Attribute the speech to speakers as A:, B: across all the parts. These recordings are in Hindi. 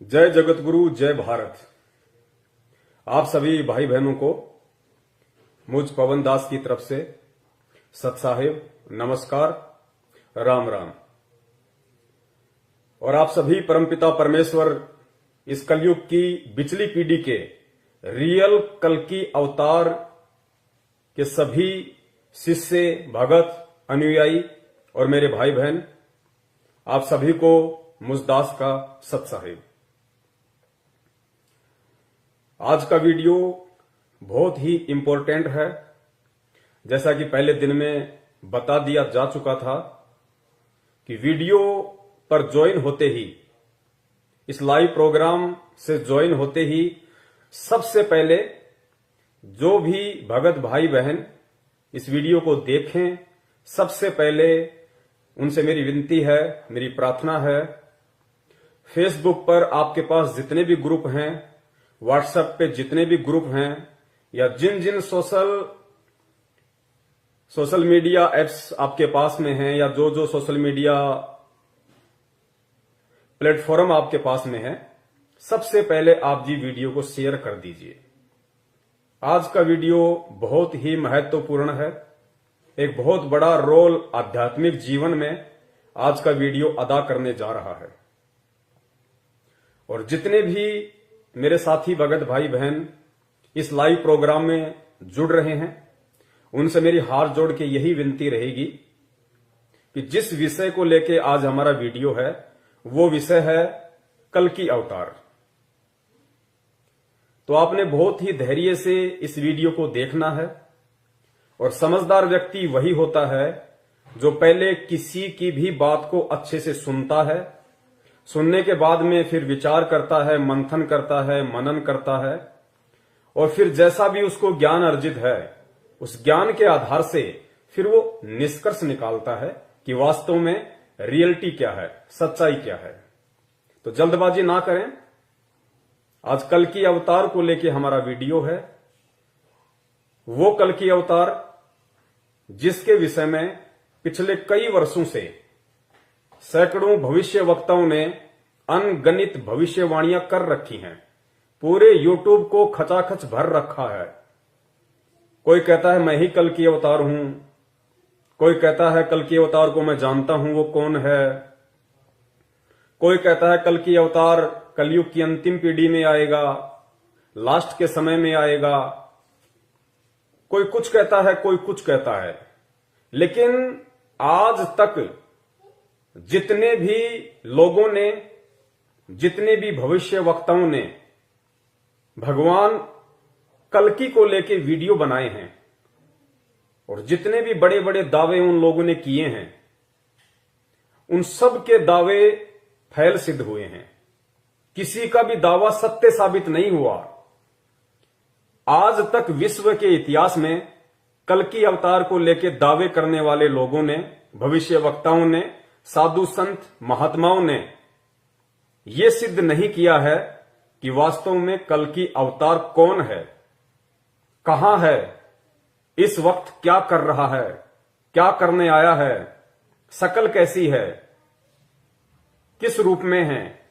A: जय जगतगुरु, जय भारत। आप सभी भाई बहनों को मुझ पवन दास की तरफ से सत्साहिब नमस्कार, राम राम। और आप सभी परमपिता परमेश्वर इस कलयुग की बिचली पीढ़ी के रियल कल्कि अवतार के सभी शिष्य, भगत, अनुयायी और मेरे भाई बहन, आप सभी को मुझ दास का सत्साहिब। आज का वीडियो बहुत ही इंपॉर्टेंट है। जैसा कि पहले दिन में बता दिया जा चुका था कि वीडियो पर ज्वाइन होते ही, इस लाइव प्रोग्राम से ज्वाइन होते ही सबसे पहले जो भी भगत भाई बहन इस वीडियो को देखें, सबसे पहले उनसे मेरी विनती है, मेरी प्रार्थना है, फेसबुक पर आपके पास जितने भी ग्रुप हैं, व्हाट्सएप पे जितने भी ग्रुप हैं, या जिन जिन सोशल मीडिया एप्स आपके पास में हैं, या जो जो सोशल मीडिया प्लेटफॉर्म आपके पास में है, सबसे पहले आप जी वीडियो को शेयर कर दीजिए। आज का वीडियो बहुत ही महत्वपूर्ण है। एक बहुत बड़ा रोल आध्यात्मिक जीवन में आज का वीडियो अदा करने जा रहा है। और जितने भी मेरे साथी भगत भाई बहन इस लाइव प्रोग्राम में जुड़ रहे हैं, उनसे मेरी हाथ जोड़ के यही विनती रहेगी कि जिस विषय को लेके आज हमारा वीडियो है, वो विषय है कल्कि अवतार। तो आपने बहुत ही धैर्य से इस वीडियो को देखना है। और समझदार व्यक्ति वही होता है जो पहले किसी की भी बात को अच्छे से सुनता है, सुनने के बाद में फिर विचार करता है, मंथन करता है, मनन करता है, और फिर जैसा भी उसको ज्ञान अर्जित है, उस ज्ञान के आधार से फिर वो निष्कर्ष निकालता है कि वास्तव में रियलिटी क्या है, सच्चाई क्या है। तो जल्दबाजी ना करें। आज कल्कि अवतार को लेके हमारा वीडियो है। वो कल्कि अवतार जिसके विषय में पिछले कई वर्षों से सैकड़ों भविष्य वक्ताओं ने अनगणित भविष्यवाणियां कर रखी हैं। पूरे यूट्यूब को खचाखच भर रखा है। कोई कहता है मैं ही कल्कि अवतार हूं, कोई कहता है कल्कि अवतार को मैं जानता हूं, वो कौन है। कोई कहता है कल्कि अवतार कलयुग की अंतिम पीढ़ी में आएगा, लास्ट के समय में आएगा। कोई कुछ कहता है, कोई कुछ कहता है। लेकिन आज तक जितने भी लोगों ने, जितने भी भविष्य वक्ताओं ने भगवान कल्कि को लेके वीडियो बनाए हैं, और जितने भी बड़े बड़े दावे उन लोगों ने किए हैं, उन सब के दावे फैल सिद्ध हुए हैं। किसी का भी दावा सत्य साबित नहीं हुआ। आज तक विश्व के इतिहास में कल्कि अवतार को लेकर दावे करने वाले लोगों ने, भविष्य वक्ताओं ने, साधु संत महात्माओं ने यह सिद्ध नहीं किया है कि वास्तव में कल्कि अवतार कौन है, कहां है, इस वक्त क्या कर रहा है, क्या करने आया है, शकल कैसी है, किस रूप में है।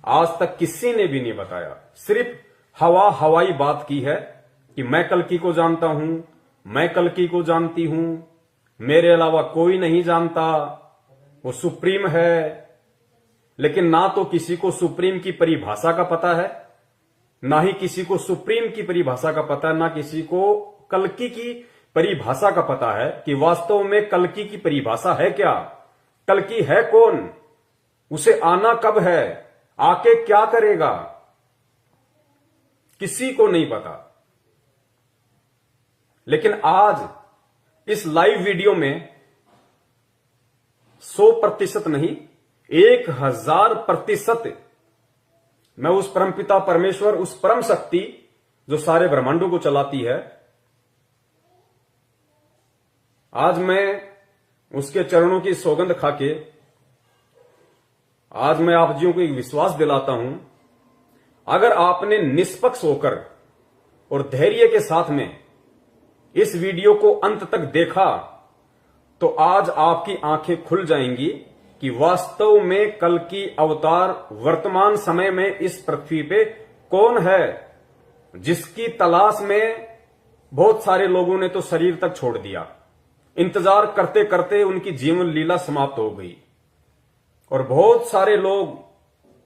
A: आज तक किसी ने भी नहीं बताया। सिर्फ हवाई बात की है कि मैं कल्कि को जानता हूं, मैं कल्कि को जानती हूं, मेरे अलावा कोई नहीं जानता, वो सुप्रीम है। लेकिन ना तो किसी को सुप्रीम की परिभाषा का पता है, ना ही किसी को सुप्रीम की परिभाषा का पता है, ना किसी को कल्कि की परिभाषा का पता है कि वास्तव में कल्कि की परिभाषा है क्या, कल्कि है कौन, उसे आना कब है, आके क्या करेगा, किसी को नहीं पता। लेकिन आज इस लाइव वीडियो में 100% नहीं, 1000% मैं उस परमपिता परमेश्वर, उस परम शक्ति जो सारे ब्रह्मांडों को चलाती है, आज मैं उसके चरणों की सौगंध खाके आज मैं आप जियों को एक विश्वास दिलाता हूं। अगर आपने निष्पक्ष होकर और धैर्य के साथ में इस वीडियो को अंत तक देखा, तो आज आपकी आंखें खुल जाएंगी कि वास्तव में कल की अवतार वर्तमान समय में इस पृथ्वी पे कौन है, जिसकी तलाश में बहुत सारे लोगों ने तो शरीर तक छोड़ दिया। इंतजार करते करते उनकी जीवन लीला समाप्त हो गई। और बहुत सारे लोग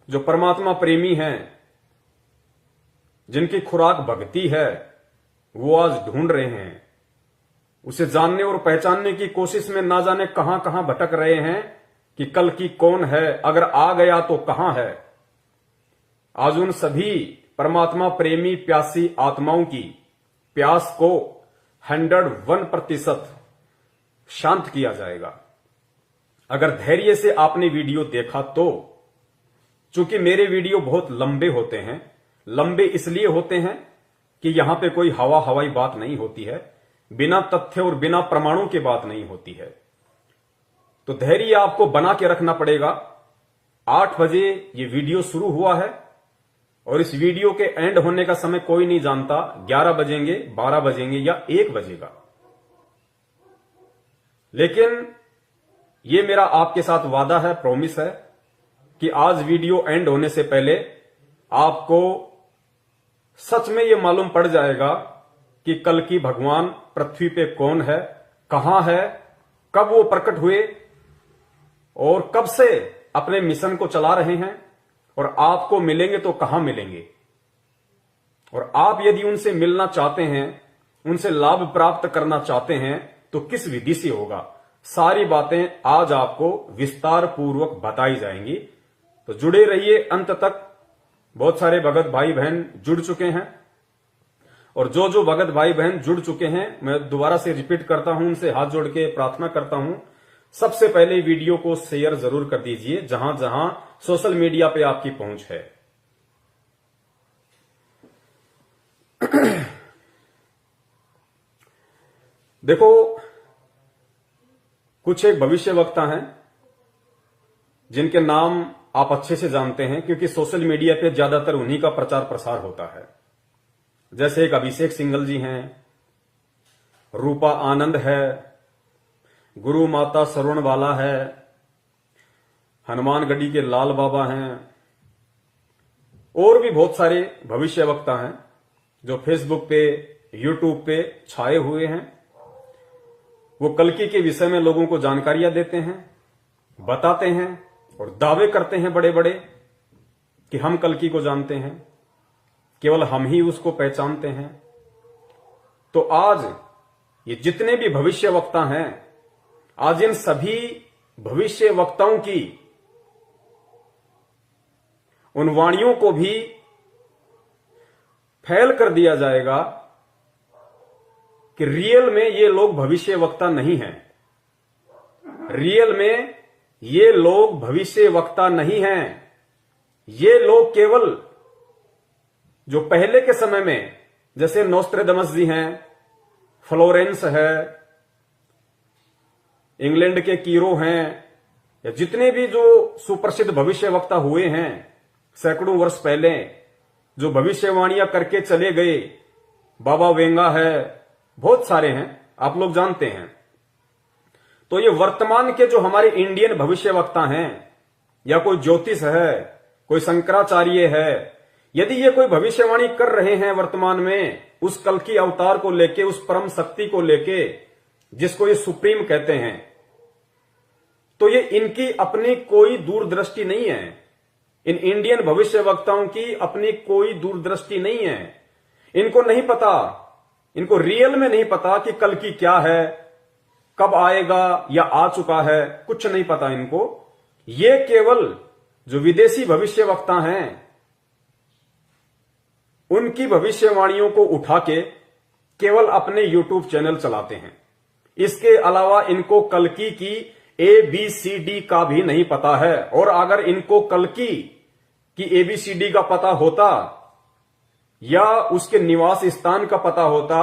A: जो परमात्मा प्रेमी हैं, जिनकी खुराक भक्ति है, वो आज ढूंढ रहे हैं, उसे जानने और पहचानने की कोशिश में ना जाने कहां कहां भटक रहे हैं कि कल की कौन है, अगर आ गया तो कहां है। आज उन सभी परमात्मा प्रेमी प्यासी आत्माओं की प्यास को 101% शांत किया जाएगा। अगर धैर्य से आपने वीडियो देखा तो, चूंकि मेरे वीडियो बहुत लंबे होते हैं, लंबे इसलिए होते हैं कि यहां पे कोई हवाई बात नहीं होती है, बिना तथ्य और बिना प्रमाणों के बात नहीं होती है। तो धैर्य आपको बना के रखना पड़ेगा। 8 बजे ये वीडियो शुरू हुआ है और इस वीडियो के एंड होने का समय कोई नहीं जानता, 11 बजेंगे, 12 बजेंगे या 1 बजेगा। लेकिन ये मेरा आपके साथ वादा है, प्रॉमिस है कि आज वीडियो एंड होने से पहले आपको सच में ये मालूम पड़ जाएगा कि कल की भगवान पृथ्वी पे कौन है, कहां है, कब वो प्रकट हुए और कब से अपने मिशन को चला रहे हैं, और आपको मिलेंगे तो कहां मिलेंगे। और आप यदि उनसे मिलना चाहते हैं, उनसे लाभ प्राप्त करना चाहते हैं, तो किस विधि से होगा, सारी बातें आज आपको विस्तार पूर्वक बताई जाएंगी। तो जुड़े रहिए अंत तक। बहुत सारे भगत भाई बहन जुड़ चुके हैं, और जो भगत भाई बहन जुड़ चुके हैं, मैं दोबारा से रिपीट करता हूं, उनसे हाथ जोड़ के प्रार्थना करता हूं, सबसे पहले वीडियो को शेयर जरूर कर दीजिए जहां जहां सोशल मीडिया पे आपकी पहुंच है। देखो, कुछ एक भविष्य वक्ता हैं जिनके नाम आप अच्छे से जानते हैं, क्योंकि सोशल मीडिया पे ज्यादातर उन्हीं का प्रचार प्रसार होता है। जैसे एक अभिषेक सिंघल जी हैं, रूपा आनंद है, गुरु माता सरवणवाला है, हनुमानगढ़ी के लाल बाबा हैं, और भी बहुत सारे भविष्य वक्ता हैं जो फेसबुक पे, यूट्यूब पे छाए हुए हैं। वो कल्कि के विषय में लोगों को जानकारियां देते हैं, बताते हैं और दावे करते हैं बड़े बड़े कि हम कल्कि को जानते हैं, केवल हम ही उसको पहचानते हैं। तो आज ये जितने भी भविष्य वक्ता हैं, आज इन सभी भविष्य वक्ताओं की उन वाणियों को भी फैल कर दिया जाएगा कि रियल में ये लोग भविष्य वक्ता नहीं हैं। रियल में ये लोग भविष्य वक्ता नहीं हैं। ये लोग केवल जो पहले के समय में, जैसे नोस्ट्रेडमस जी हैं, फ्लोरेंस है, इंग्लैंड के कीरो हैं, या जितने भी जो सुप्रसिद्ध भविष्य वक्ता हुए हैं सैकड़ों वर्ष पहले, जो भविष्यवाणियां करके चले गए, बाबा वेंगा है, बहुत सारे हैं, आप लोग जानते हैं। तो ये वर्तमान के जो हमारे इंडियन भविष्य वक्ता हैं, या कोई ज्योतिष है, कोई शंकराचार्य है, यदि ये कोई भविष्यवाणी कर रहे हैं वर्तमान में उस कल की अवतार को लेके, उस परम शक्ति को लेके, जिसको ये सुप्रीम कहते हैं, तो ये इनकी अपनी कोई दूरदृष्टि नहीं है। इन इंडियन भविष्य वक्ताओं की अपनी कोई दूरदृष्टि नहीं है। इनको नहीं पता, इनको रियल में नहीं पता कि कल की क्या है, कब आएगा या आ चुका है, कुछ नहीं पता इनको। ये केवल जो विदेशी भविष्य वक्ता हैं, उनकी भविष्यवाणियों को उठा के केवल अपने यूट्यूब चैनल चलाते हैं। इसके अलावा इनको कल्कि की ABCD का भी नहीं पता है। और अगर इनको कल्कि की ABCD का पता होता, या उसके निवास स्थान का पता होता,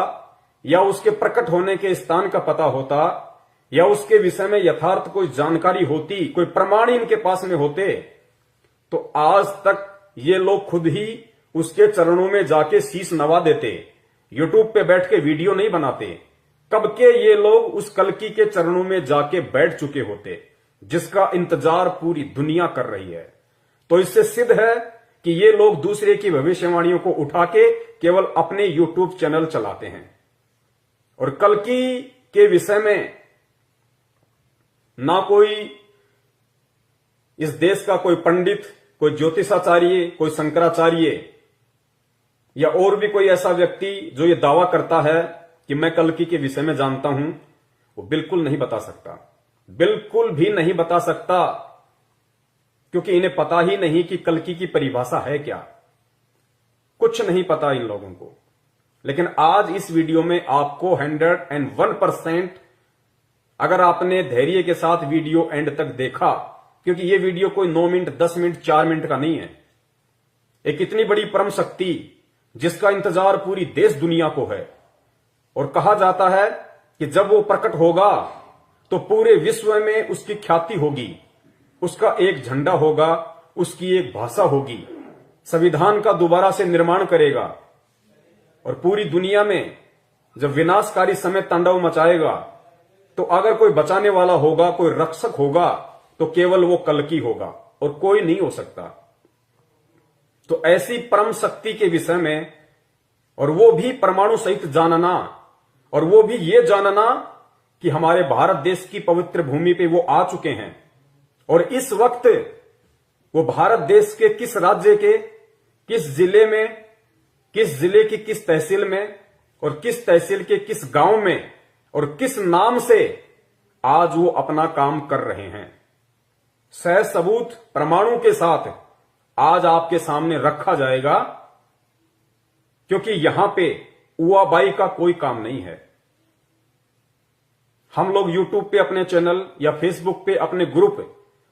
A: या उसके प्रकट होने के स्थान का पता होता, या उसके विषय में यथार्थ कोई जानकारी होती, कोई प्रमाण इनके पास में होते, तो आज तक ये लोग खुद ही उसके चरणों में जाके शीश नवा देते। यूट्यूब पे बैठ के वीडियो नहीं बनाते। कब के ये लोग उस कल्कि के चरणों में जाके बैठ चुके होते। जिसका इंतजार पूरी दुनिया कर रही है। तो इससे सिद्ध है कि ये लोग दूसरे की भविष्यवाणियों को उठा के केवल अपने यूट्यूब चैनल चलाते हैं। और कल्कि के विषय में ना कोई इस देश का कोई पंडित, कोई ज्योतिषाचार्य, कोई शंकराचार्य या और भी कोई ऐसा व्यक्ति जो ये दावा करता है कि मैं कल्कि के विषय में जानता हूं, वो बिल्कुल नहीं बता सकता, बिल्कुल भी नहीं बता सकता, क्योंकि इन्हें पता ही नहीं कि कल्कि की परिभाषा है क्या। कुछ नहीं पता इन लोगों को। लेकिन आज इस वीडियो में आपको 101% अगर आपने धैर्य के साथ वीडियो एंड तक देखा, क्योंकि यह वीडियो कोई 9 मिनट, 10 मिनट, 4 मिनट का नहीं है। एक इतनी बड़ी परम शक्ति जिसका इंतजार पूरी देश दुनिया को है, और कहा जाता है कि जब वो प्रकट होगा तो पूरे विश्व में उसकी ख्याति होगी, उसका एक झंडा होगा, उसकी एक भाषा होगी, संविधान का दोबारा से निर्माण करेगा, और पूरी दुनिया में जब विनाशकारी समय तांडव मचाएगा तो अगर कोई बचाने वाला होगा, कोई रक्षक होगा, तो केवल वो कल्कि होगा और कोई नहीं हो सकता। तो ऐसी परम शक्ति के विषय में, और वो भी परमाणु सहित जानना, और वो भी ये जानना कि हमारे भारत देश की पवित्र भूमि पे वो आ चुके हैं, और इस वक्त वो भारत देश के किस राज्य के किस जिले में, किस जिले की किस तहसील में, और किस तहसील के किस गांव में, और किस नाम से आज वो अपना काम कर रहे हैं, सह सबूत प्रमाणों के साथ आज आपके सामने रखा जाएगा। क्योंकि यहां पे उआबाई का कोई काम नहीं है। हम लोग यूट्यूब पे अपने चैनल या फेसबुक पे अपने ग्रुप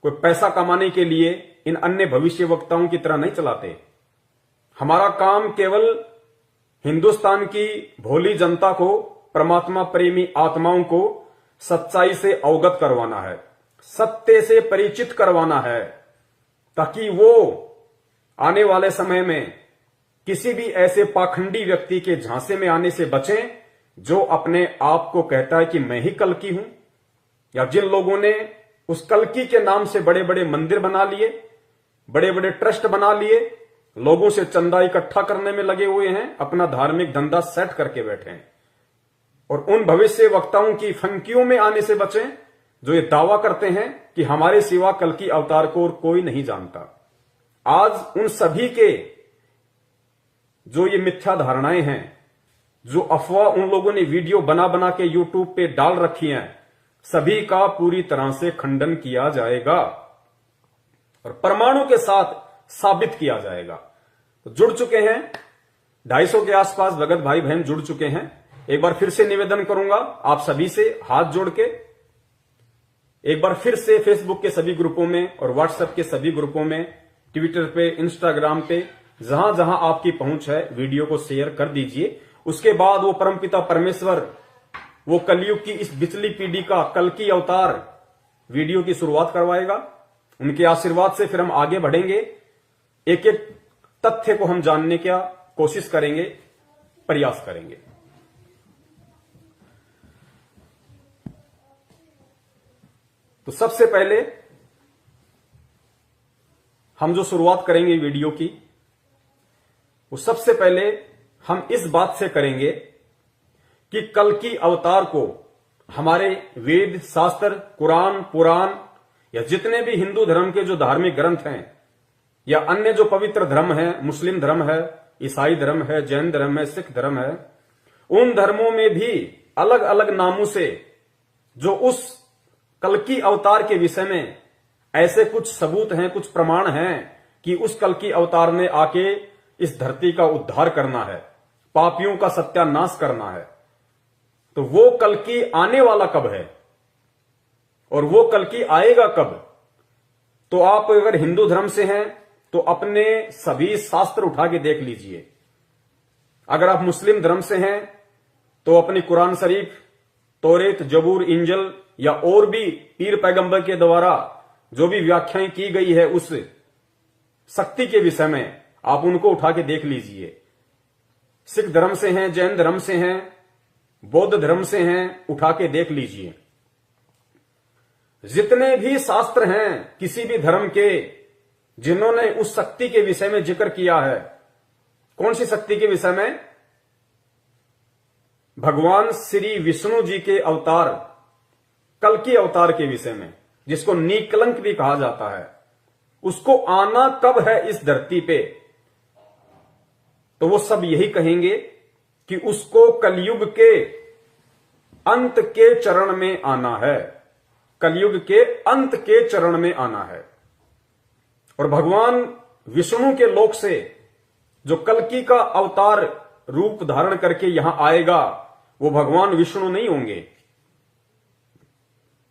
A: कोई पैसा कमाने के लिए इन अन्य भविष्य वक्ताओं की तरह नहीं चलाते। हमारा काम केवल हिंदुस्तान की भोली जनता को, परमात्मा प्रेमी आत्माओं को सच्चाई से अवगत करवाना है, सत्य से परिचित करवाना है, ताकि वो आने वाले समय में किसी भी ऐसे पाखंडी व्यक्ति के झांसे में आने से बचें जो अपने आप को कहता है कि मैं ही कल्कि हूं, या जिन लोगों ने उस कल्कि के नाम से बड़े बड़े मंदिर बना लिए, बड़े बड़े ट्रस्ट बना लिए, लोगों से चंदा इकट्ठा करने में लगे हुए हैं, अपना धार्मिक धंधा सेट करके बैठे हैं। और उन भविष्य वक्ताओं की फंकियों में आने से बचें जो ये दावा करते हैं कि हमारे सिवा कल्कि अवतार को और कोई नहीं जानता। आज उन सभी के जो ये मिथ्या धारणाएं हैं, जो अफवाह उन लोगों ने वीडियो बना बना के यूट्यूब पे डाल रखी हैं, सभी का पूरी तरह से खंडन किया जाएगा और परमाणु के साथ साबित किया जाएगा। तो जुड़ चुके हैं 250 के आसपास भगत भाई बहन जुड़ चुके हैं। एक बार फिर से निवेदन करूंगा आप सभी से हाथ जोड़ के, एक बार फिर से फेसबुक के सभी ग्रुपों में और व्हाट्सएप के सभी ग्रुपों में, ट्विटर पे, इंस्टाग्राम पे, जहां जहां आपकी पहुंच है वीडियो को शेयर कर दीजिए। उसके बाद वो परमपिता परमेश्वर, वो कलयुग की इस बिचली पीढ़ी का कल्कि अवतार वीडियो की शुरुआत करवाएगा। उनके आशीर्वाद से फिर हम आगे बढ़ेंगे, एक एक तथ्य को हम जानने का कोशिश करेंगे, प्रयास करेंगे। तो सबसे पहले हम जो शुरुआत करेंगे वीडियो की, वो सबसे पहले हम इस बात से करेंगे कि कल्कि अवतार को हमारे वेद, शास्त्र, कुरान, पुराण या जितने भी हिंदू धर्म के जो धार्मिक ग्रंथ हैं या अन्य जो पवित्र धर्म है, मुस्लिम धर्म है, ईसाई धर्म है, जैन धर्म है, सिख धर्म है, उन धर्मों में भी अलग अलग नामों से जो उस कल्कि अवतार के विषय में ऐसे कुछ सबूत हैं, कुछ प्रमाण हैं कि उस कल्कि अवतार ने आके इस धरती का उद्धार करना है, पापियों का सत्यानाश करना है। तो वो कल्कि आने वाला कब है और वो कल्कि आएगा कब? तो आप अगर हिंदू धर्म से हैं तो अपने सभी शास्त्र उठा के देख लीजिए। अगर आप मुस्लिम धर्म से हैं तो अपनी कुरान शरीफ, तौरेत, जबूर, इंजल या और भी पीर पैगंबर के द्वारा जो भी व्याख्याएं की गई है उस शक्ति के विषय में, आप उनको उठा के देख लीजिए। सिख धर्म से हैं, जैन धर्म से हैं, बौद्ध धर्म से हैं, उठा के देख लीजिए। जितने भी शास्त्र हैं किसी भी धर्म के, जिन्होंने उस शक्ति के विषय में जिक्र किया है, कौन सी शक्ति के विषय में? भगवान श्री विष्णु जी के अवतार, कल्कि अवतार के विषय में, जिसको निकलंक भी कहा जाता है, उसको आना कब है इस धरती पे, तो वो सब यही कहेंगे कि उसको कलयुग के अंत के चरण में आना है, कलयुग के अंत के चरण में आना है। और भगवान विष्णु के लोक से जो कल्कि का अवतार रूप धारण करके यहां आएगा, वो भगवान विष्णु नहीं होंगे,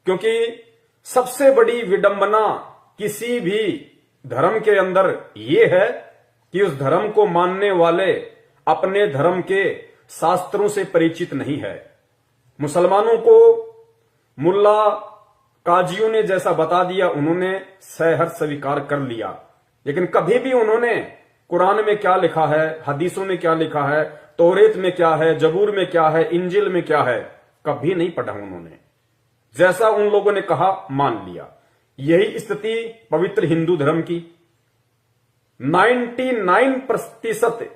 A: क्योंकि सबसे बड़ी विडंबना किसी भी धर्म के अंदर यह है कि उस धर्म को मानने वाले अपने धर्म के शास्त्रों से परिचित नहीं है। मुसलमानों को मुल्ला काजियों ने जैसा बता दिया, उन्होंने सहर्ष स्वीकार कर लिया, लेकिन कभी भी उन्होंने कुरान में क्या लिखा है, हदीसों में क्या लिखा है, तौरेत में क्या है, जबूर में क्या है, इंजिल में क्या है, कभी नहीं पढ़ा उन्होंने। जैसा उन लोगों ने कहा मान लिया। यही स्थिति पवित्र हिंदू धर्म की 99%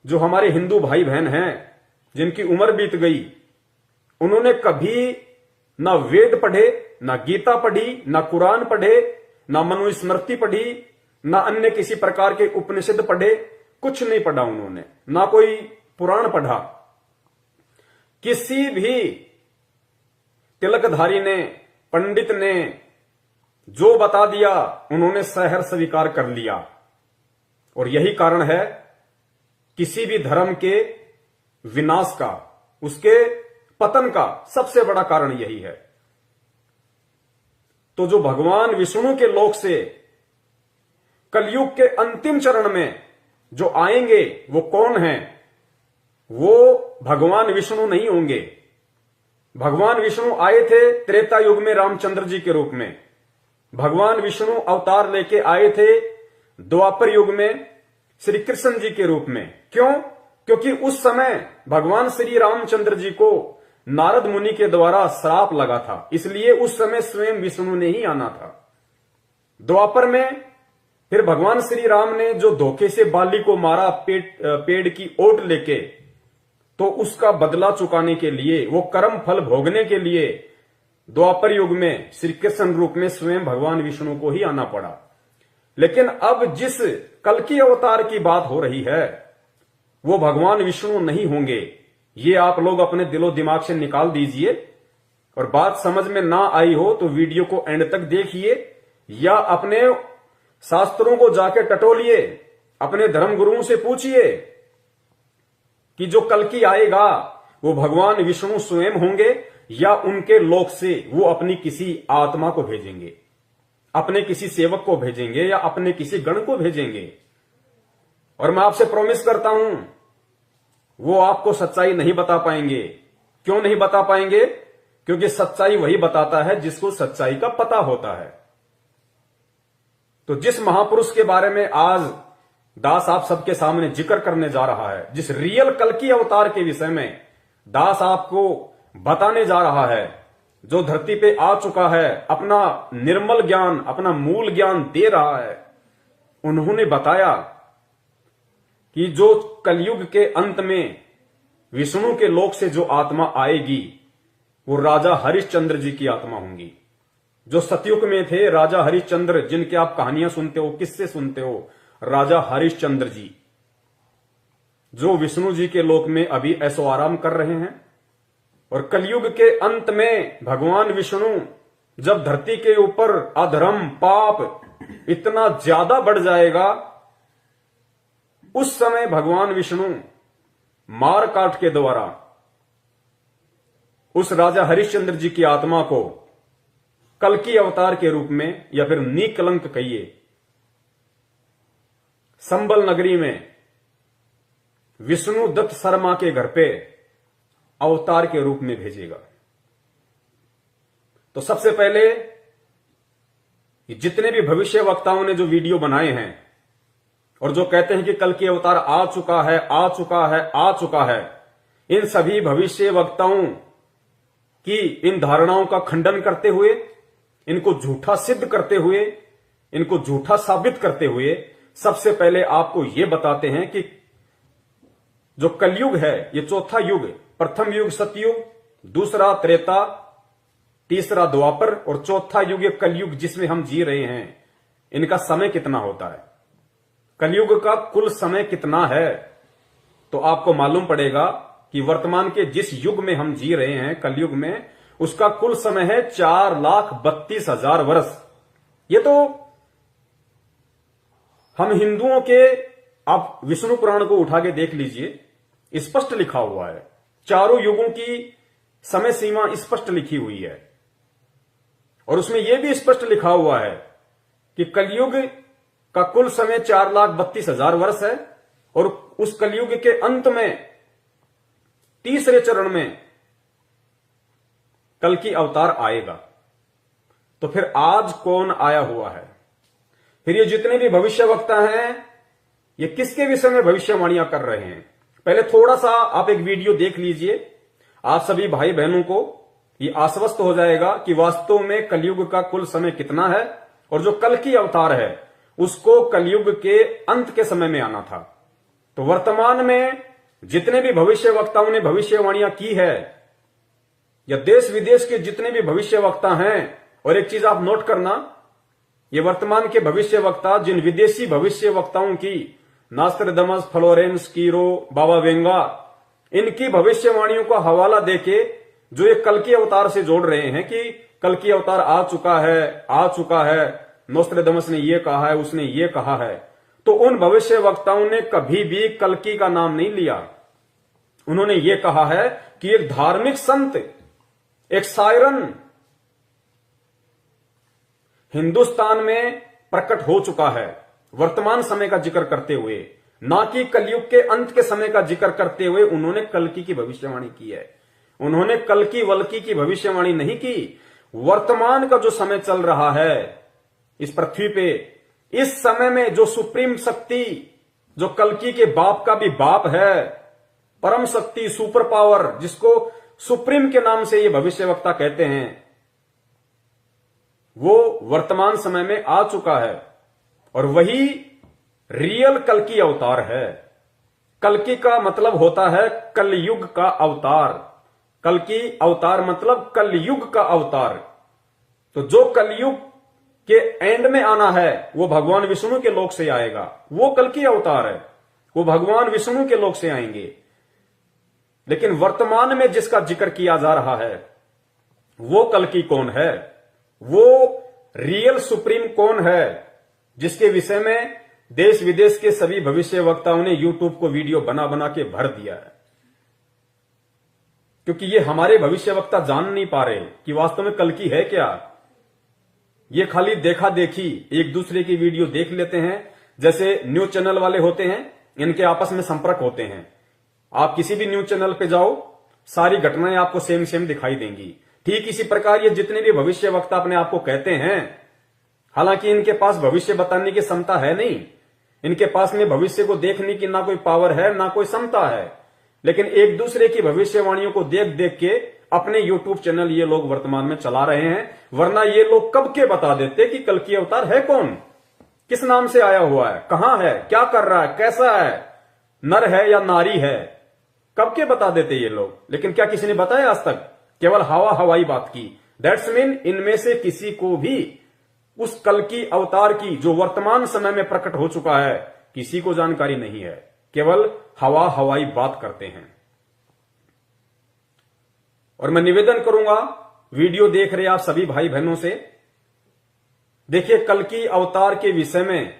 A: जो हमारे हिंदू भाई बहन हैं, जिनकी उम्र बीत गई, उन्होंने कभी ना वेद पढ़े, ना गीता पढ़ी, ना कुरान पढ़े, ना मनुस्मृति पढ़ी, ना अन्य किसी प्रकार के उपनिषद पढ़े, कुछ नहीं पढ़ा उन्होंने, ना कोई पुराण पढ़ा। किसी भी तिलकधारी ने, पंडित ने जो बता दिया, उन्होंने सहर्ष स्वीकार कर लिया। और यही कारण है किसी भी धर्म के विनाश का, उसके पतन का सबसे बड़ा कारण यही है। तो जो भगवान विष्णु के लोक से कलयुग के अंतिम चरण में जो आएंगे, वो कौन हैं? वो भगवान विष्णु नहीं होंगे। भगवान विष्णु आए थे त्रेता युग में रामचंद्र जी के रूप में। भगवान विष्णु अवतार लेके आए थे द्वापर युग में श्री कृष्ण जी के रूप में। क्यों? क्योंकि उस समय भगवान श्री रामचंद्र जी को नारद मुनि के द्वारा श्राप लगा था, इसलिए उस समय स्वयं विष्णु ने ही आना था। द्वापर में फिर भगवान श्री राम ने जो धोखे से बाली को मारा पेड़ की ओट लेके, तो उसका बदला चुकाने के लिए, वो कर्म फल भोगने के लिए द्वापर युग में श्री कृष्ण रूप में स्वयं भगवान विष्णु को ही आना पड़ा। लेकिन अब जिस कल्कि अवतार की बात हो रही है, वो भगवान विष्णु नहीं होंगे। ये आप लोग अपने दिलो दिमाग से निकाल दीजिए, और बात समझ में ना आई हो तो वीडियो को एंड तक देखिए, या अपने शास्त्रों को जाके टटोलिए, अपने धर्म गुरुओं से पूछिए कि जो कल्कि आएगा वो भगवान विष्णु स्वयं होंगे, या उनके लोक से वो अपनी किसी आत्मा को भेजेंगे, अपने किसी सेवक को भेजेंगे, या अपने किसी गण को भेजेंगे। और मैं आपसे प्रॉमिस करता हूं, वो आपको सच्चाई नहीं बता पाएंगे। क्यों नहीं बता पाएंगे? क्योंकि सच्चाई वही बताता है जिसको सच्चाई का पता होता है। तो जिस महापुरुष के बारे में आज दास आप सबके सामने जिक्र करने जा रहा है, जिस रियल कल्कि अवतार के विषय में दास आपको बताने जा रहा है, जो धरती पे आ चुका है, अपना निर्मल ज्ञान, अपना मूल ज्ञान दे रहा है, उन्होंने बताया कि जो कलयुग के अंत में विष्णु के लोक से जो आत्मा आएगी, वो राजा हरिश्चंद्र जी की आत्मा होंगी। जो सतयुग में थे राजा हरिश्चंद्र, जिनके आप कहानियां सुनते हो, किससे सुनते हो, राजा हरिश्चंद्र जी, जो विष्णु जी के लोक में अभी ऐसो आराम कर रहे हैं। और कलयुग के अंत में भगवान विष्णु जब धरती के ऊपर अधर्म पाप इतना ज्यादा बढ़ जाएगा, उस समय भगवान विष्णु मार काट के द्वारा उस राजा हरिश्चंद्र जी की आत्मा को कल्कि अवतार के रूप में, या फिर निकलंक कहिए, संबल नगरी में विष्णु दत्त शर्मा के घर पे अवतार के रूप में भेजेगा। तो सबसे पहले जितने भी भविष्य वक्ताओं ने जो वीडियो बनाए हैं और जो कहते हैं कि कल्कि अवतार आ चुका है, आ चुका है, आ चुका है, इन सभी भविष्य वक्ताओं की इन धारणाओं का खंडन करते हुए इनको झूठा सिद्ध करते हुए, इनको झूठा साबित करते हुए सबसे पहले आपको यह बताते हैं कि जो कलयुग है ये चौथा युग, प्रथम युग सतयुग, दूसरा त्रेता, तीसरा द्वापर और चौथा युग ये कलयुग जिसमें हम जी रहे हैं, इनका समय कितना होता है, कलयुग का कुल समय कितना है। तो आपको मालूम पड़ेगा कि वर्तमान के जिस युग में हम जी रहे हैं कलयुग में, उसका कुल समय है 4,32,000 वर्ष। ये तो हम हिंदुओं के, आप विष्णु पुराण को उठा के देख लीजिए, स्पष्ट लिखा हुआ है, चारों युगों की समय सीमा स्पष्ट लिखी हुई है और उसमें यह भी स्पष्ट लिखा हुआ है कि कलयुग का कुल समय 4,32,000 वर्ष है और उस कलयुग के अंत में तीसरे चरण में कल की अवतार आएगा। तो फिर आज कौन आया हुआ है? फिर ये जितने भी भविष्यवक्ता हैं ये किसके विषय में भविष्यवाणियां कर रहे हैं? पहले थोड़ा सा आप एक वीडियो देख लीजिए, आप सभी भाई बहनों को ये आश्वस्त हो जाएगा कि वास्तव में कलयुग का कुल समय कितना है और जो कल की अवतार है उसको कलयुग के अंत के समय में आना था। तो वर्तमान में जितने भी भविष्यवक्ताओं ने भविष्यवाणियां की है, या देश विदेश के जितने भी भविष्यवक्ता हैं, और एक चीज आप नोट करना, ये वर्तमान के भविष्यवक्ता जिन विदेशी भविष्यवक्ताओं की, नास्ट्राडामस, फ्लोरेंस, कीरो, बाबा वेंगा, इनकी भविष्यवाणियों का हवाला देके जो ये कल की अवतार से जोड़ रहे हैं कि कल की अवतार आ चुका है, नोस्ट्राडामस ने ये कहा है, उसने ये कहा है, तो उन भविष्यवक्ताओं ने कभी भी कल्कि का नाम नहीं लिया। उन्होंने ये कहा है कि एक धार्मिक संत, एक सायरन हिंदुस्तान में प्रकट हो चुका है, वर्तमान समय का जिक्र करते हुए, ना कि कलयुग के अंत के समय का जिक्र करते हुए उन्होंने कल्कि की भविष्यवाणी की है। उन्होंने कल्कि वल्कि की भविष्यवाणी नहीं की। वर्तमान का जो समय चल रहा है इस पृथ्वी पे, इस समय में जो सुप्रीम शक्ति, जो कल्कि के बाप का भी बाप है, परम शक्ति, सुपर पावर, जिसको सुप्रीम के नाम से ये भविष्यवक्ता कहते हैं, वो वर्तमान समय में आ चुका है और वही रियल कल्कि अवतार है। कल्कि का मतलब होता है कलयुग का अवतार। कल्कि अवतार मतलब कलयुग का अवतार। तो जो कलयुग के एंड में आना है वो भगवान विष्णु के लोक से आएगा, वो कल्कि अवतार है, वो भगवान विष्णु के लोक से आएंगे। लेकिन वर्तमान में जिसका जिक्र किया जा रहा है वो कल्कि कौन है, वो रियल सुप्रीम कौन है, जिसके विषय में देश विदेश के सभी भविष्यवक्ताओं ने यूट्यूब को वीडियो बना बना के भर दिया है। क्योंकि ये हमारे भविष्यवक्ता जान नहीं पा रहे कि वास्तव में कल्कि है क्या। ये खाली देखा देखी एक दूसरे की वीडियो देख लेते हैं, जैसे न्यूज चैनल वाले होते हैं, इनके आपस में संपर्क होते हैं। आप किसी भी न्यूज चैनल पे जाओ, सारी घटनाएं आपको सेम सेम दिखाई देंगी। ठीक इसी प्रकार ये जितने भी भविष्यवक्ता अपने आप को कहते हैं, हालांकि इनके पास भविष्य बताने की क्षमता है नहीं, इनके पास में भविष्य को देखने की ना कोई पावर है ना कोई क्षमता है, लेकिन एक दूसरे की भविष्यवाणियों को देख देख के अपने यूट्यूब चैनल ये लोग वर्तमान में चला रहे हैं। वरना ये लोग कब के बता देते कि कल्कि अवतार है कौन, किस नाम से आया हुआ है, कहां है, क्या कर रहा है, कैसा है, नर है या नारी है, कब के बता देते ये लोग। लेकिन क्या किसी ने बताया आज तक? केवल हवा हवाई बात की। दैट्स मीन इनमें से किसी को भी उस कल्कि अवतार की जो वर्तमान समय में प्रकट हो चुका है, किसी को जानकारी नहीं है, केवल हवा हवाई बात करते हैं। और मैं निवेदन करूंगा वीडियो देख रहे आप सभी भाई बहनों से, देखिए कल्कि अवतार के विषय में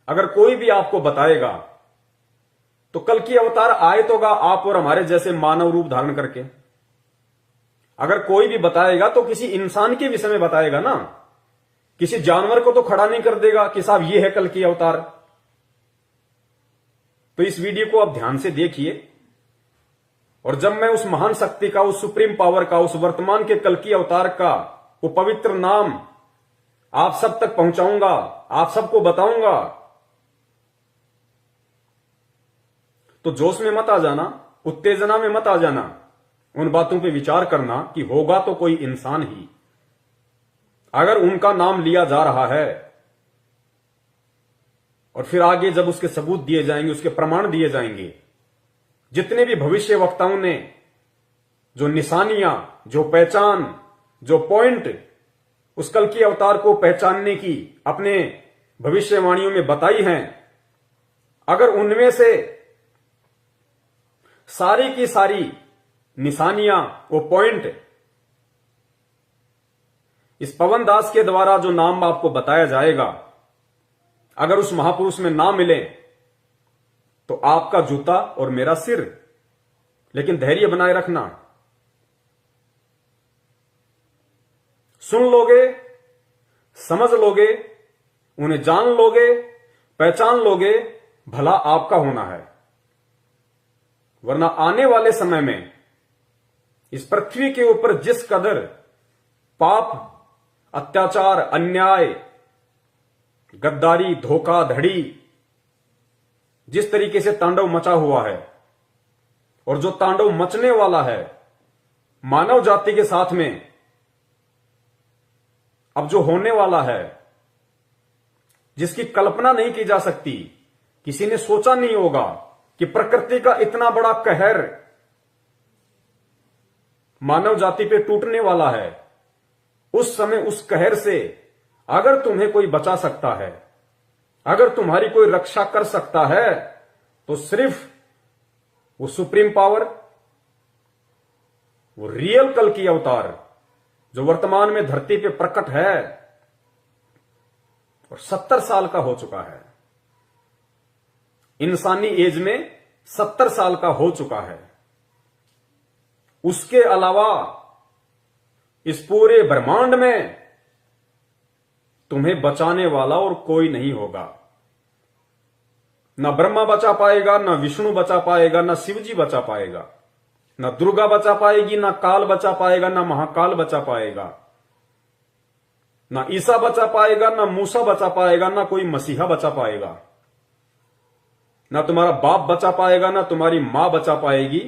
A: अगर कोई भी आपको बताएगा तो कल्कि अवतार आए तो आप और हमारे जैसे मानव रूप धारण करके। अगर कोई भी बताएगा तो किसी इंसान के विषय में बताएगा ना, किसी जानवर को तो खड़ा नहीं कर देगा कि साहब ये है कल्कि अवतार। तो इस वीडियो को आप ध्यान से देखिए, और जब मैं उस महान शक्ति का, उस सुप्रीम पावर का, उस वर्तमान के कल्कि अवतार का वो पवित्र नाम आप सब तक पहुंचाऊंगा, आप सबको बताऊंगा, तो जोश में मत आ जाना, उत्तेजना में मत आ जाना। उन बातों पे विचार करना कि होगा तो कोई इंसान ही। अगर उनका नाम लिया जा रहा है और फिर आगे जब उसके सबूत दिए जाएंगे, उसके प्रमाण दिए जाएंगे, जितने भी भविष्य वक्ताओं ने जो निशानियां, जो पहचान, जो पॉइंट उस कल की अवतार को पहचानने की अपने भविष्यवाणियों में बताई हैं, अगर उनमें से सारी की सारी निशानियां, वो पॉइंट इस पवन दास के द्वारा जो नाम आपको बताया जाएगा, अगर उस महापुरुष में ना मिले तो आपका जूता और मेरा सिर। लेकिन धैर्य बनाए रखना, सुन लोगे, समझ लोगे, उन्हें जान लोगे, पहचान लोगे, भला आपका होना है। वरना आने वाले समय में इस पृथ्वी के ऊपर जिस कदर पाप, अत्याचार, अन्याय, गद्दारी, धोखाधड़ी जिस तरीके से तांडव मचा हुआ है, और जो तांडव मचने वाला है मानव जाति के साथ में, अब जो होने वाला है, जिसकी कल्पना नहीं की जा सकती, किसी ने सोचा नहीं होगा कि प्रकृति का इतना बड़ा कहर मानव जाति पे टूटने वाला है। उस समय उस कहर से अगर तुम्हें कोई बचा सकता है, अगर तुम्हारी कोई रक्षा कर सकता है, तो सिर्फ वो सुप्रीम पावर, वो रियल कल की अवतार जो वर्तमान में धरती पे प्रकट है और 70 साल का हो चुका है, इंसानी एज में 70 साल का हो चुका है। उसके अलावा इस पूरे ब्रह्मांड में तुम्हें बचाने वाला और कोई नहीं होगा। ना ब्रह्मा बचा पाएगा, ना विष्णु बचा पाएगा, ना शिवजी बचा पाएगा, ना दुर्गा बचा पाएगी, ना काल बचा पाएगा, ना महाकाल बचा पाएगा, ना ईसा बचा पाएगा, ना मूसा बचा पाएगा, ना कोई मसीहा बचा पाएगा, ना तुम्हारा बाप बचा पाएगा, ना तुम्हारी मां बचा पाएगी,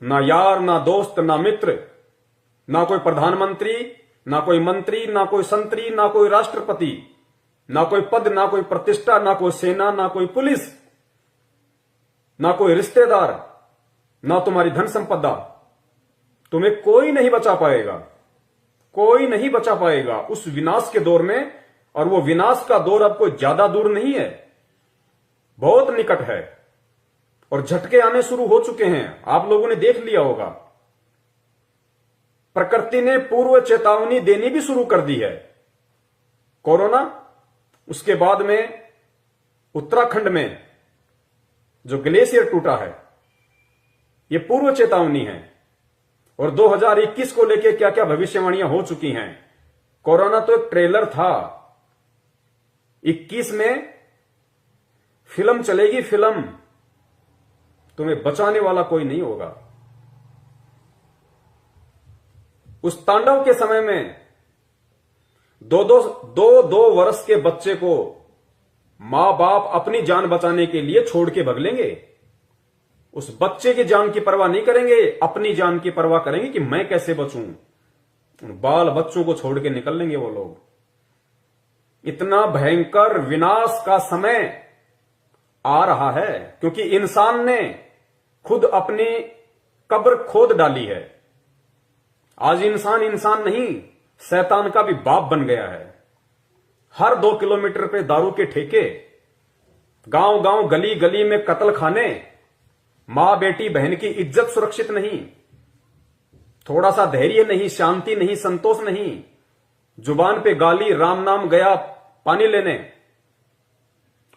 A: ना यार, ना दोस्त, ना मित्र, ना कोई प्रधानमंत्री, ना कोई मंत्री, ना कोई संतरी, ना कोई राष्ट्रपति, ना कोई पद, ना कोई प्रतिष्ठा, ना कोई सेना, ना कोई पुलिस, ना कोई रिश्तेदार, ना तुम्हारी धन संपदा, तुम्हें कोई नहीं बचा पाएगा, कोई नहीं बचा पाएगा उस विनाश के दौर में। और वो विनाश का दौर अब कोई ज्यादा दूर नहीं है, बहुत निकट है, और झटके आने शुरू हो चुके हैं। आप लोगों ने देख लिया होगा, प्रकृति ने पूर्व चेतावनी देनी भी शुरू कर दी है। कोरोना, उसके बाद में उत्तराखंड में जो ग्लेशियर टूटा है, ये पूर्व चेतावनी है। और 2021 को लेके क्या क्या भविष्यवाणियां हो चुकी हैं। कोरोना तो एक ट्रेलर था, 21 में फिल्म चलेगी, फिल्म, तुम्हें बचाने वाला कोई नहीं होगा। उस तांडव के समय में दो वर्ष के बच्चे को मां बाप अपनी जान बचाने के लिए छोड़ के भग लेंगे। उस बच्चे की जान की परवाह नहीं करेंगे, अपनी जान की परवाह करेंगे कि मैं कैसे बचूं। उन बाल बच्चों को छोड़ के निकल लेंगे वो लोग। इतना भयंकर विनाश का समय आ रहा है, क्योंकि इंसान ने खुद अपनी कब्र खोद डाली है। आज इंसान इंसान नहीं, शैतान का भी बाप बन गया है। हर 2 किलोमीटर पे दारू के ठेके, गांव गांव, गली गली में कत्ल खाने, मां बेटी बहन की इज्जत सुरक्षित नहीं, थोड़ा सा धैर्य नहीं, शांति नहीं, संतोष नहीं, जुबान पे गाली, राम नाम गया पानी लेने,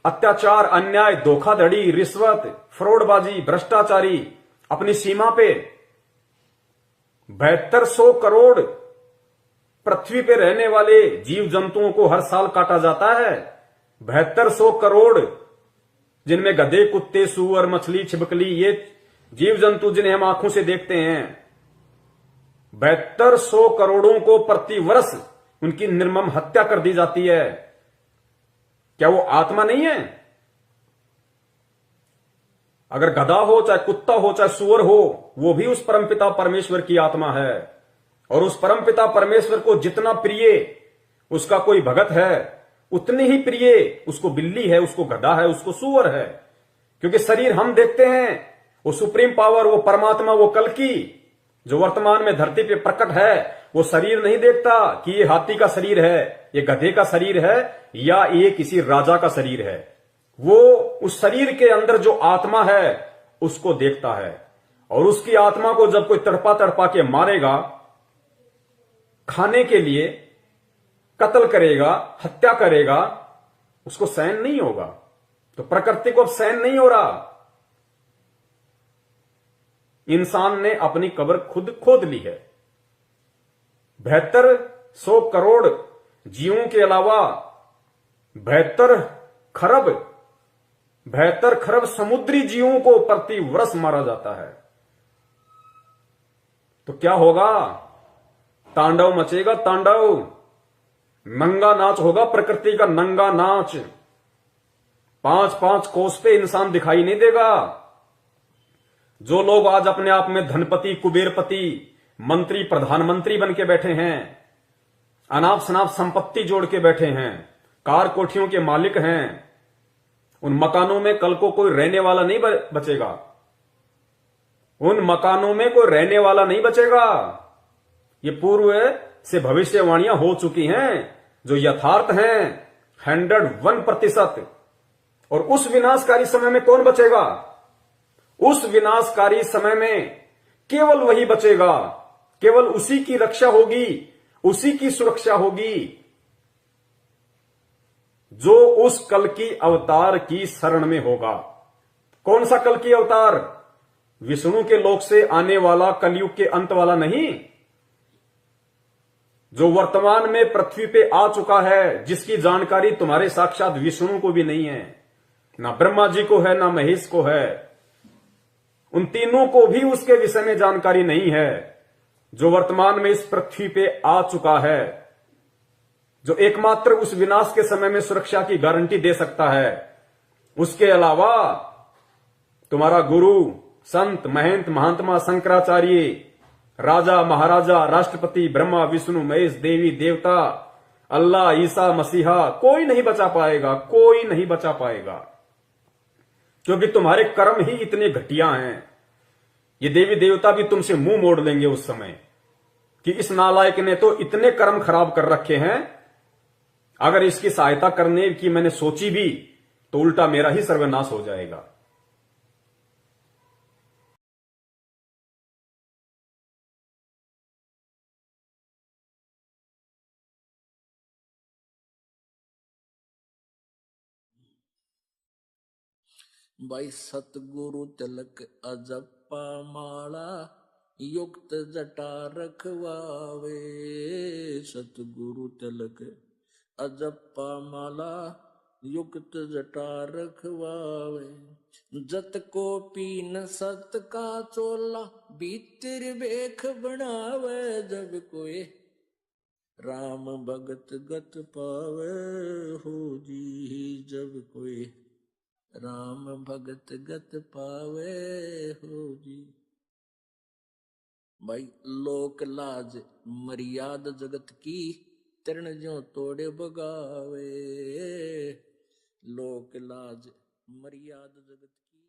A: अत्याचार, अन्याय, धोखाधड़ी, रिश्वत, फ्रॉडबाजी, भ्रष्टाचारी अपनी सीमा पे। 7200 करोड़ पृथ्वी पे रहने वाले जीव जंतुओं को हर साल काटा जाता है। 7200 करोड़, जिनमें गधे, कुत्ते, सूअर, मछली, छिपकली, ये जीव जंतु जिन्हें हम आंखों से देखते हैं, 7200 करोड़ों को प्रतिवर्ष उनकी निर्मम हत्या कर दी जाती है। क्या वो आत्मा नहीं है? अगर गधा हो, चाहे कुत्ता हो, चाहे सूअर हो, वो भी उस परमपिता परमेश्वर की आत्मा है। और उस परमपिता परमेश्वर को जितना प्रिय उसका कोई भगत है, उतने ही प्रिय उसको बिल्ली है, उसको गधा है, उसको सूअर है। क्योंकि शरीर हम देखते हैं, वो सुप्रीम पावर, वो परमात्मा, वो कल्कि जो वर्तमान में धरती पे प्रकट है, वो शरीर नहीं देखता कि ये हाथी का शरीर है, ये गधे का शरीर है, या ये किसी राजा का शरीर है। वो उस शरीर के अंदर जो आत्मा है उसको देखता है। और उसकी आत्मा को जब कोई तड़पा तड़पा के मारेगा, खाने के लिए कत्ल करेगा, हत्या करेगा, उसको सहन नहीं होगा। तो प्रकृति को अब सहन नहीं हो रहा। इंसान ने अपनी कब्र खुद खोद ली है। 7200 करोड़ जीवों के अलावा 72 खरब समुद्री जीवों को प्रति वर्ष मारा जाता है। तो क्या होगा? तांडव मचेगा, तांडव। नंगा नाच होगा, प्रकृति का नंगा नाच। 5-5 कोस पे इंसान दिखाई नहीं देगा। जो लोग आज अपने आप में धनपति, कुबेरपति, मंत्री, प्रधानमंत्री बन के बैठे हैं, अनाप शनाप संपत्ति जोड़ के बैठे हैं, कार कोठियों के मालिक हैं, उन मकानों में कल को कोई रहने वाला नहीं बचेगा। उन मकानों में कोई रहने वाला नहीं बचेगा। ये पूर्व से भविष्यवाणियां हो चुकी हैं, जो यथार्थ हैं 101%। और उस विनाशकारी समय में कौन बचेगा? उस विनाशकारी समय में केवल वही बचेगा, केवल उसी की रक्षा होगी, उसी की सुरक्षा होगी जो उस कल की अवतार की शरण में होगा। कौन सा कल की अवतार? विष्णु के लोक से आने वाला, कलयुग के अंत वाला नहीं, जो वर्तमान में पृथ्वी पे आ चुका है, जिसकी जानकारी तुम्हारे साक्षात विष्णु को भी नहीं है, ना ब्रह्मा जी को है, ना महेश को है। उन तीनों को भी उसके विषय में जानकारी नहीं है। जो वर्तमान में इस पृथ्वी पे आ चुका है, जो एकमात्र उस विनाश के समय में सुरक्षा की गारंटी दे सकता है। उसके अलावा तुम्हारा गुरु, संत, महंत, महात्मा, शंकराचार्य, राजा, महाराजा, राष्ट्रपति, ब्रह्मा, विष्णु, महेश, देवी, देवता, अल्लाह, ईसा मसीहा, कोई नहीं बचा पाएगा, कोई नहीं बचा पाएगा। क्योंकि तुम्हारे कर्म ही इतने घटिया हैं। ये देवी देवता भी तुमसे मुंह मोड़ लेंगे उस समय कि इस नालायक ने तो इतने कर्म खराब कर रखे हैं, अगर इसकी सहायता करने की मैंने सोची भी तो उल्टा मेरा ही सर्वनाश हो जाएगा।
B: भाई सतगुरु तिलक अजप्पा माला युक्त जटा रखवावे। सतगुरु तिलक अजप्पा माला युक्त जटा रखवावे। जत को पीन सत का चोला भीतर बेख बनावे। जब कोई राम भगत गत पावे हो जी। जब कोई राम भगत गत पावे हो जी। भाई लोक लाज मर्याद जगत की तरण ज्यों तोड़े बगावे। लोक लाज मर्याद जगत